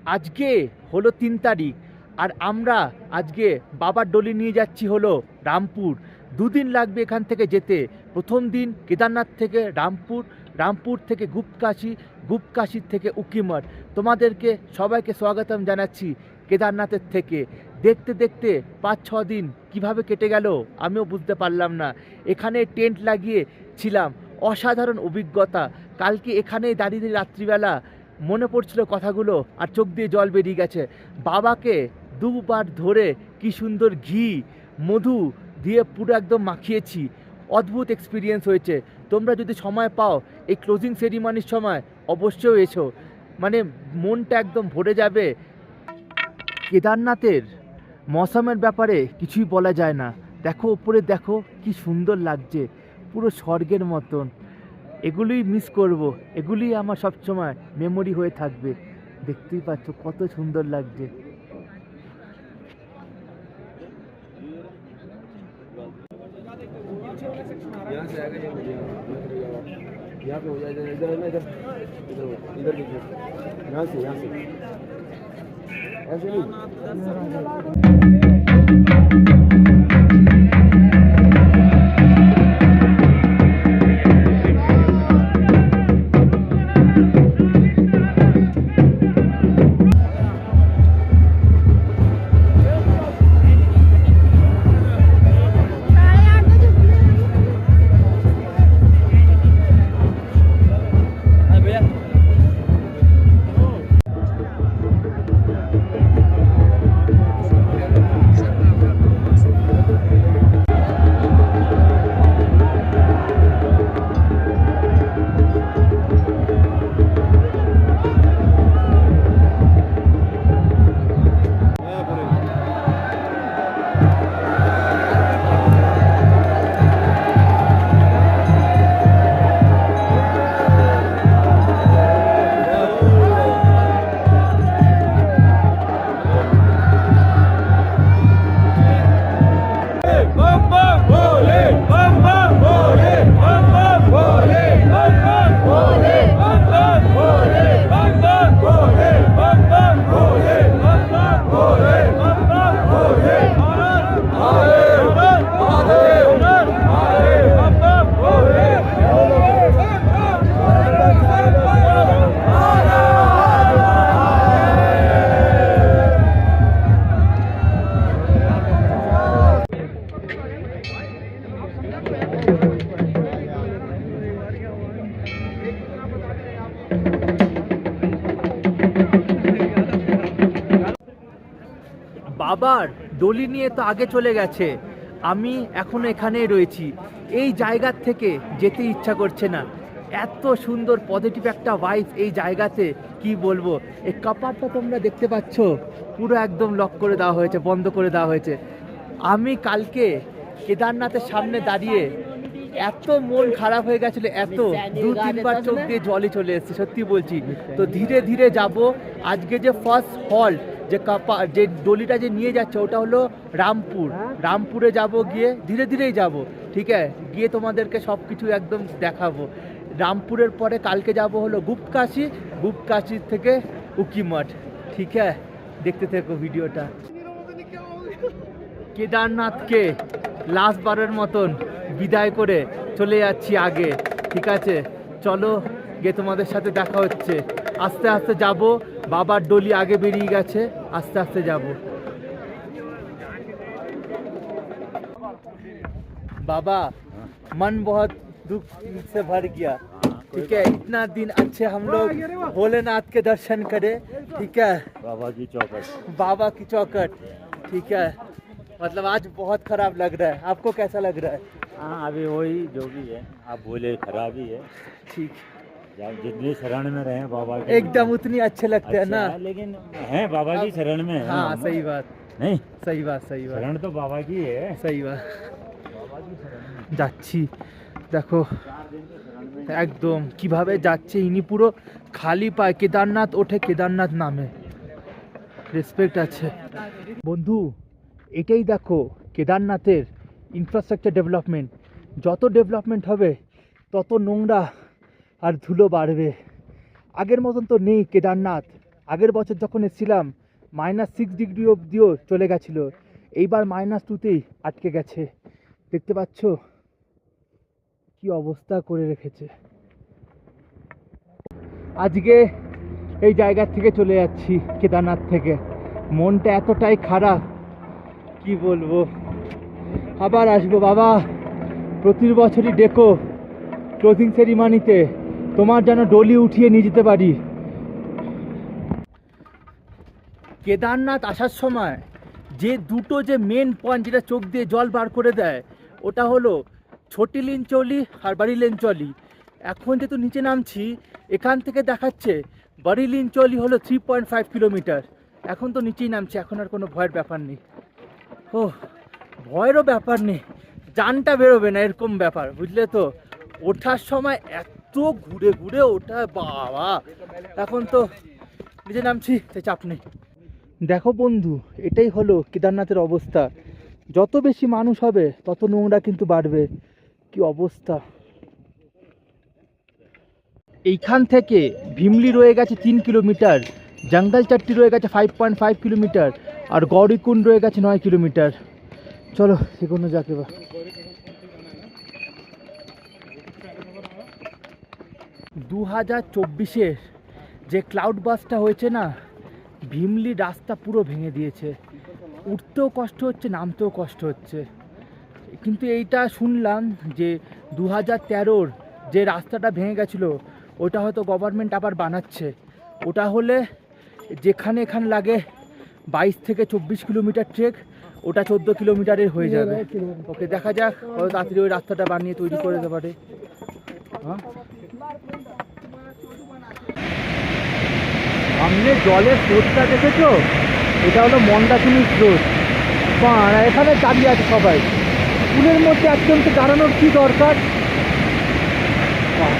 আজকে হলো 3 তারিখ, আর আমরা আজকে বাবার ডলি নিয়ে যাচ্ছি হলো রামপুর। 2 দিন লাগবে এখান থেকে যেতে। প্রথম দিন কেদারনাথ থেকে রামপুর, রামপুর থেকে গুপ্তকাশী, গুপ্তকাশীর থেকে উকিমঠ। তোমাদেরকে সবাইকে স্বাগতম জানাচ্ছি কেদারনাথের থেকে। দেখতে দেখতে 5-6 দিন কিভাবে কেটে গেল আমিও বুঝতে পারলাম না। এখানে টেন্ট লাগিয়ে ছিলাম, অসাধারণ অভিজ্ঞতা। কালকে এখানেই দাঁড়িয়ে রাত্রিবেলা মনে পড়ছিল কথাগুলো, আর চোখ দিয়ে জল বেরিয়ে গেছে। বাবাকে দুবার ধরে কি সুন্দর ঘি মধু দিয়ে পুরো একদম মাখিয়েছি। অদ্ভুত এক্সপিরিয়েন্স হয়েছে। তোমরা যদি সময় পাও এই ক্লোজিং সেরিমনির সময় অবশ্যই এসো, মানে মনটা একদম ভরে যাবে। কেদারনাথের মৌসুমের ব্যাপারে কিছুই বলা যায় না। দেখো উপরে, দেখো কি সুন্দর লাগছে, পুরো স্বর্গের মতন। এগুলোই মিস করব, এগুলোই আমার সবসময় মেমোরি হয়ে থাকবে। দেখতেই পাচ্ছ কত সুন্দর লাগছে। বাবার ডলি নিয়ে তো আগে চলে গেছে, আমি এখনো এখানেই রয়েছি। এই জায়গার থেকে যেতে ইচ্ছা করছে না। এত সুন্দর পজিটিভ একটা ভাইব এই জায়গাতে, কি বলবো। এই কাপারটা তোমরা দেখতে পাচ্ছ, পুরো একদম লক করে দেওয়া হয়েছে, বন্ধ করে দেওয়া হয়েছে। আমি কালকে কেদারনাথের সামনে দাঁড়িয়ে এত মন খারাপ হয়ে গেছিল, এত 2-3 বার চোখ দিয়ে জলে চলে এসেছে, সত্যি বলছি। তো ধীরে ধীরে যাব। আজকে যে ফার্স্ট হল, যে ডলিটা যে নিয়ে যাচ্ছে ওটা হলো রামপুর। রামপুরে যাব, গিয়ে ধীরে ধীরেই যাব, ঠিক আছে, গিয়ে তোমাদেরকে সব কিছু একদম দেখাবো। রামপুরের পরে কালকে যাব হলো গুপ্তকাশী, গুপ্তকাশীর থেকে উকিমঠ, ঠিক আছে। দেখতে থেকো ভিডিওটা। কেদারনাথকে লাস্ট বারের মতন বিদায় করে চলে যাচ্ছি আগে, ঠিক আছে। চলো গিয়ে তোমাদের সাথে দেখা হচ্ছে। আস্তে আস্তে যাব, বাবার ডলি আগে বেরিয়ে গেছে, আস্তে আস্তে যাব। बाबा मन बहुत दुख से भर गया, ठीक है। इतना दिन अच्छे हम लोग भोलेनाथ के दर्शन करे, ठीक है। बाबा की चौखट, बाबा की चौखट, ठीक है। मतलब आज बहुत खराब लग रहा है, आपको कैसा लग रहा है? हाँ अभी वही जो भी है आप बोले खराब ही है, ठीक। जब जितनी शरण में रहे बाबा के एकदम उतनी अच्छे लगते हैं ना, लेकिन है बाबा की शरण में है। हाँ सही बात, नहीं सही बात, सही बात, शरण तो बाबा की है, सही बात। যাচ্ছি দেখো একদম কিভাবে যাচ্ছে ইনি, পুরো খালি পায় কেদারনাথ ওঠে, কেদারনাথ নামে। রেসপেক্ট আছে বন্ধু। এটাই দেখো কেদারনাথের ইনফ্রাস্ট্রাকচার ডেভেলপমেন্ট। যত ডেভেলপমেন্ট হবে তত নোংরা আর ধুলো বাড়বে। আগের মতন তো নেই কেদারনাথ, আগের বছর যখন এসেছিলাম -6 ডিগ্রি অবধিও চলে গেছিল, এইবার -2তেই আটকে গেছে। দেখতে পাচ্ছ কি অবস্থা করে রেখেছে। আজকে এই জায়গা থেকে চলে যাচ্ছি, কেদারনাথ থেকে। মনটা এতটাই খারাপ কি বলবো। আবার আসবো বাবা, প্রতি বছরই ডেকো ক্লোজিং সেরিমানিতে, তোমার যেন ডলি উঠিয়ে নিয়ে যেতে পারি। কেদারনাথ আসার সময় যে দুটো যে মেন পয়েন্ট যেটা চোখ দিয়ে জল বার করে দেয়, ওটা হলো ছোটি লিঞ্চলি আর বাড়ি লিঞ্চলি। এখন যেহেতু নিচে নামছি, এখান থেকে দেখাচ্ছে বাড়ি লিঞ্চলি হলো 3.5 কিলোমিটার। এখন তো নিচেই নামছি, এখন আর কোনো ভয়ের ব্যাপার নেই। ও, ভয়েরও ব্যাপার নেই, জানটা বেরোবে না এরকম ব্যাপার, বুঝলে তো। ওঠার সময় এত ঘুরে ঘুরে ওঠা বাবা, এখন তো নিচে নামছি, তাই চাপ নেই। দেখো বন্ধু, এটাই হলো কেদারনাথের অবস্থা। যত বেশি মানুষ হবে তত নোংরা কিন্তু বাড়বে। কি অবস্থা। এইখান থেকে ভিমলি রয়ে গেছে 3 কিলোমিটার, জঙ্গল চাট্টি রয়ে গেছে 5.5 কিলোমিটার, আর গৌরীকুণ্ড রয়ে গেছে 9 কিলোমিটার। চলো এগোনো যাক এবার। 2024-এর যে ক্লাউড বাসটা হয়েছে না, ভিমলি রাস্তা পুরো ভেঙে দিয়েছে। উঠতেও কষ্ট হচ্ছে, নামতেও কষ্ট হচ্ছে। কিন্তু এইটা শুনলাম যে 2013-র যে রাস্তাটা ভেঙে গেছিলো, ওটা হয়তো গভর্নমেন্ট আবার বানাচ্ছে। ওটা হলে যেখানে এখানে লাগে 22 থেকে 24 কিলোমিটার ট্রেক, ওটা 14 কিলোমিটারের হয়ে যাবে। ওকে, দেখা যাক কত তাড়াতাড়ি ওই রাস্তাটা বানিয়ে তৈরি করে দিতে পারে। হ্যাঁ, সামনে জলের স্রোতটা দেখেছো? এটা হলো মন্দাকিনী স্রোত। আর এখানে দাঁড়িয়ে আছে সবাই। পুলের মধ্যে একজন তো দাঁড়ানোর কি দরকার?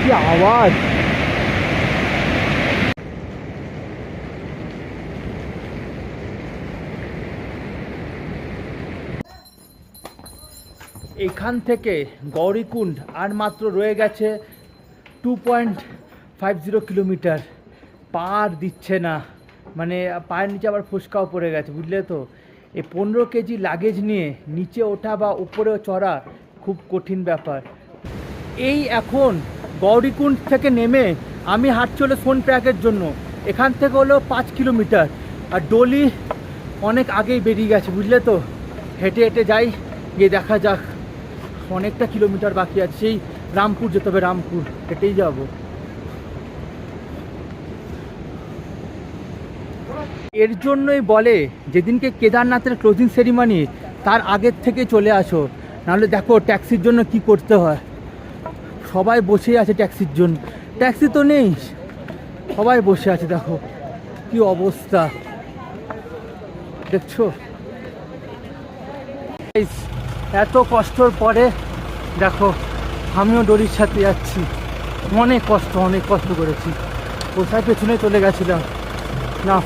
কি আওয়াজ। এখান থেকে গৌরীকুণ্ড আর মাত্র রয়ে গেছে 2.50 কিলোমিটার। পার দিচ্ছে না, মানে পায়ের নিচে আবার ফুসকাও পড়ে গেছে, বুঝলে তো। এই 15 কেজি লাগেজ নিয়ে নিচে ওঠা বা উপরে চড়া খুব কঠিন ব্যাপার। এই এখন গৌরীকুণ্ড থেকে নেমে আমি হাঁটছি হলো সোনপ্রয়াগের জন্য। এখান থেকে হলো 5 কিলোমিটার, আর ডলি অনেক আগেই বেরিয়ে গেছে, বুঝলে তো। হেঁটে হেঁটে যাই, গিয়ে দেখা যাক। অনেকটা কিলোমিটার বাকি আছে, সেই রামপুর যেতে হবে, রামপুর হেঁটেই যাবো। এর জন্যই বলে যেদিনকে কেদারনাথের ক্লোজিং সেরিমনি, তার আগের থেকে চলে আসো, নাহলে দেখো ট্যাক্সির জন্য কি করতে হয়। সবাই বসে আছে ট্যাক্সির জন্য, ট্যাক্সি তো নেই, সবাই বসে আছে। দেখো কি অবস্থা, দেখছো। এত কষ্টর পরে দেখো আমিও ডলির সাথে যাচ্ছি। অনেক কষ্ট করেছি। কোথায় পেছনে চলে গেছিলাম না,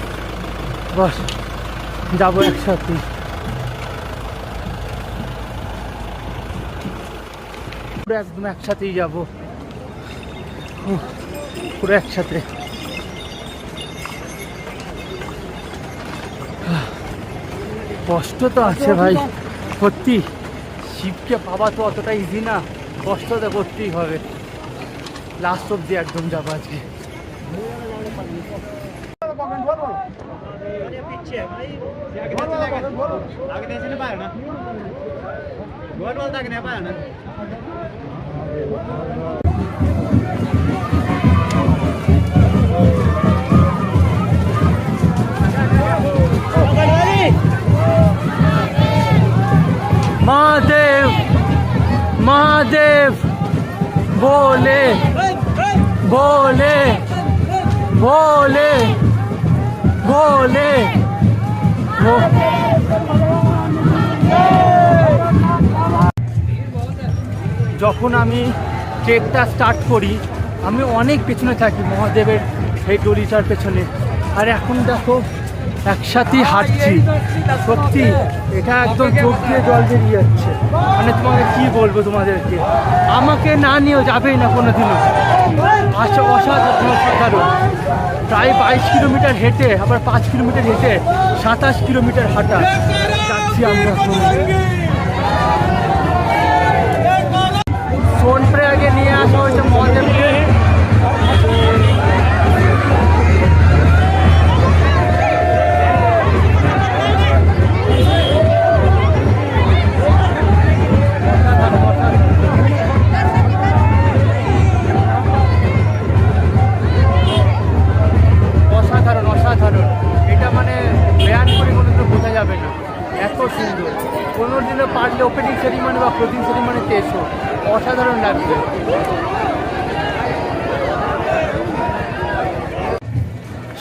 বাস যাবো একসাথে। পুরো একদম একসাথেই যাবো, পুরো একসাথে। কষ্ট তো আছে ভাই, সত্যি। শিবকে পাওয়া তো অতটা ইজি না, কষ্ট তো করতেই হবে। লাস্ট অব্দি একদম যাবো আজকে। महादेव महादेव बोले बोले बोले बोले যখন আমি ট্রেকটা স্টার্ট করি, আমি অনেক পেছনে থাকি মহাদেবের সেই ডলিটার পেছনে। আর এখন দেখো একসাথেই হাঁটছি, সত্যি এটা একদম চোখ দিয়ে জল বেরিয়ে যাচ্ছে। মানে তোমাকে কি বলবো, তোমাদেরকে আমাকে না নিয়েও যাবেই না কোনোদিনও। আচ্ছা, অসাধারণ অসাধারণ। প্রায় 22 কিলোমিটার হেঁটে, আবার 5 কিলোমিটার হেঁটে 27 কিলোমিটার হাঁটা যাচ্ছি আমরা। সোনপ্রয়াগে নিয়ে আসা হয়েছে মহাদেবকে। অসাধারণ অসাধারণ, এটা মানে বয়ান করে কোনোদিনও বোঝা যাবে না, এত সুন্দর। কোনো দিনও পারলে ওপেনিং সেরিমনি বা ক্লোজিং সেরিমনিতে এসো, অসাধারণ লাগবে।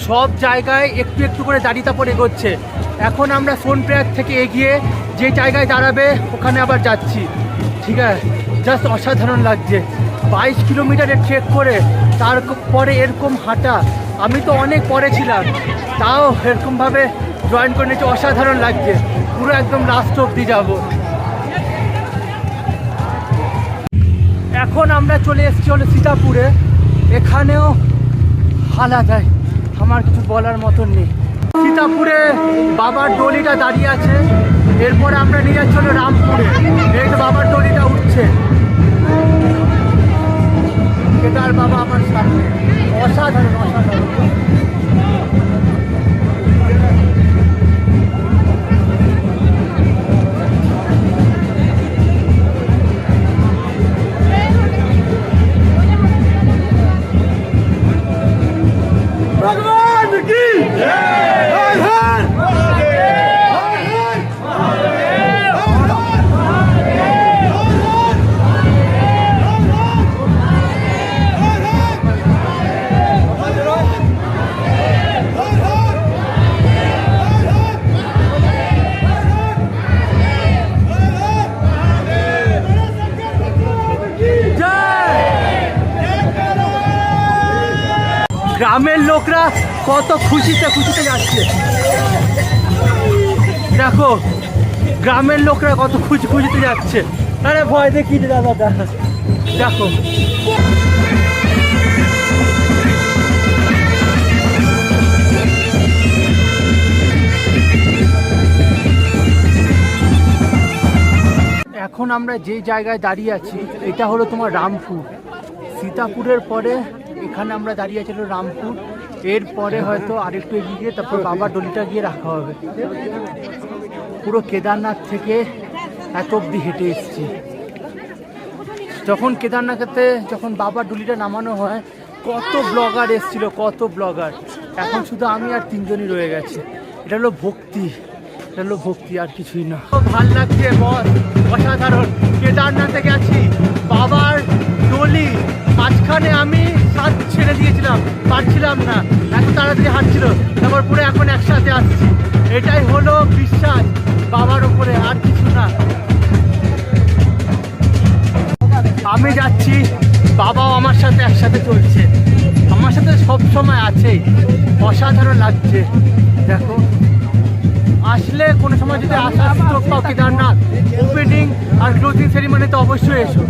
সব জায়গায় একটু একটু করে দাঁড়িয়ে পড়ে এগোচ্ছে। এখন আমরা সোনপ্রয়াগ থেকে এগিয়ে যে জায়গায় দাঁড়াবে ওখানে আবার যাচ্ছি, ঠিক আছে? জাস্ট অসাধারণ লাগছে। 22 কিলোমিটারের ট্রেক করে তারপরে এরকম হাঁটা, আমি তো অনেক পরে ছিলাম, তাও এরকমভাবে জয়েন করে নিয়েছি, অসাধারণ লাগছে। পুরো একদম লাস্ট অবধি যাব। এখন আমরা চলে এসেছি হলো সীতাপুরে। এখানেও আলাদাই, আমার কিছু বলার মতন নেই। সীতাপুরে বাবার ডলিটা দাঁড়িয়ে আছে, এরপরে আমরা নিয়ে যাচ্ছি হলো রামপুরে। এই তো বাবার ডলিটা উঠছে, কেদার বাবা আমার সামনে, অসাধারণ অসাধারণ। भगवान की जय। हर গ্রামের লোকরা কত খুশিতে খুশিতে যাচ্ছে, দেখো গ্রামের লোকরা কত খুশিতে যাচ্ছে। আরে ভয় দেখি দাদা, দেখো এখন আমরা যে জায়গায় দাঁড়িয়ে আছি এটা হলো তোমার রামপুর। সীতাপুরের পরে এখানে আমরা দাঁড়িয়ে আছি রামপুর। এরপরে হয়তো আরেকটু এগিয়ে গিয়ে তারপর বাবার ডলিটা গিয়ে রাখা হবে। পুরো কেদারনাথ থেকে এত অবধি হেঁটে এসেছি। যখন কেদারনাথে যখন বাবার ডলিটা নামানো হয় কত ব্লগার এসেছিল, কত ব্লগার। এখন শুধু আমি আর 3 জনই রয়ে গেছে। এটা হলো ভক্তি, এটা হলো ভক্তি, আর কিছুই না। ভাল লাগছে বস, অসাধারণ। কেদারনাথে গেছি, বাবার ডলি মাঝখানে আমি সাথ ছেড়ে দিয়েছিলাম, পারছিলাম না, এত তাড়াতাড়ি হাঁটছিল, তারপর পুরো এখন একসাথে আসছি। এটাই হলো বিশ্বাস বাবার উপরে, আর কিছু না। আমি যাচ্ছি, বাবাও আমার সাথে একসাথে চলছে, আমার সাথে সব সময় আছে। অসাধারণ লাগছে। দেখো আসলে কোনো সময় যদি আসার সুযোগ পাও কেদারনাথ, ওপেনিং আর ক্লোজিং সেরিমনিতে অবশ্যই এসো।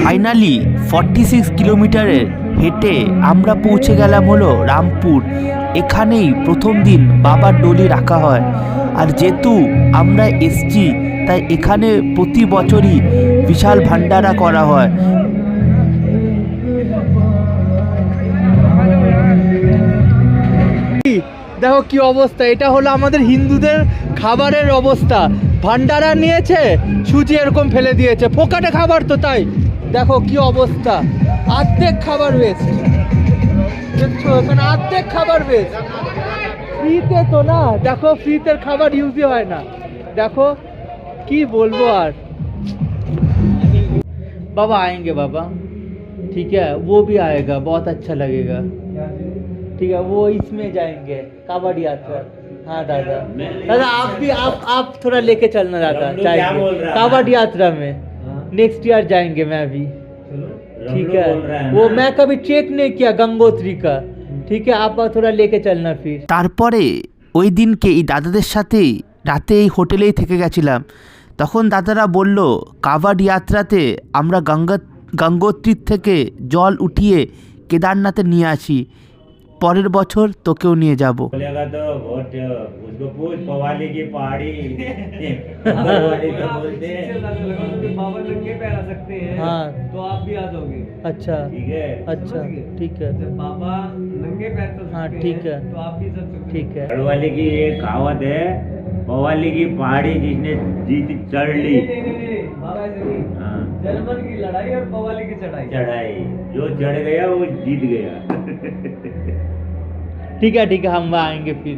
ফাইনালি 46 কিলোমিটারের হেঁটে আমরা পৌঁছে গেলাম হলো রামপুর। এখানেই প্রথম দিন বাবার ডলি রাখা হয়। আর যেহেতু আমরা এসছি তাই এখানে প্রতি বছরই বিশাল ভান্ডারা করা হয়। দেখো কি অবস্থা, এটা হলো আমাদের হিন্দুদের খাবারের অবস্থা। ভান্ডারা নিয়েছে, সুজি এরকম ফেলে দিয়েছে, ফোকাটে খাবার তো, তাই দেখো কি অবস্থা। অর্ধেক খাবার বেশ, দেখছো এখানে অর্ধেক খাবার বেশ ফ্রিতে তো না। দেখো ফ্রিতে খাবার ইউজই হয় না। দেখো কি বলবো আর। बाबा आएंगे बाबा, ठीक है, वो भी आएगा, बहुत अच्छा लगेगा। ठीक है, वो इसमें जाएंगे कावड़ यात्रा। हाँ दादा, दादा आप भी आप थोड़ा लेके चलना दादा, रमनू क्या बोल चाहिए रहा है? कावड़ यात्रा में नेक्स्ट ईयर जाएंगे मैं भी। ठीक रमनू बोल रहा है, है वो ना? मैं कभी चेक नहीं किया गंगोत्री का। ठीक है, आप थोड़ा लेके चलना फिर। তারপরে ওই দিনকে এই দাদাদের সাথেই রাতে এই হোটেলেই থেকে গেছিলাম। তখন দাদারা বলল কাভাড यात्राতে আমরা গঙ্গোত্রীর থেকে জল উঠিয়ে কেদারনাথে নিয়ে আসি, পরের বছর তোকেও নিয়ে যাব। बोलेगा तो बहुत उसको पूछ पवाली की पहाड़ी पवाली तो बोलते हैं। बाबा नंगे पैर आ सकते हैं, हाँ। तो आप भी आ जाओगे। अच्छा ठीक है, अच्छा, ठीक है, जब बाबा नंगे पैर चल सकते हाँ, हैं, ठीक है। तो आप भी चल सकते हैं। ठीक है। गढ़वाली की ये कहावत है, पवाली की पहाड़ी जिसने जीत चढ़ ली, नहीं, बाबा ऐसे नहीं। हाँ, जलमन की लड़ाई और पवाली की चढ़ाई। चढ़ाई जो चढ़ गया वो जीत गया। ठीक है, हम आएंगे फिर।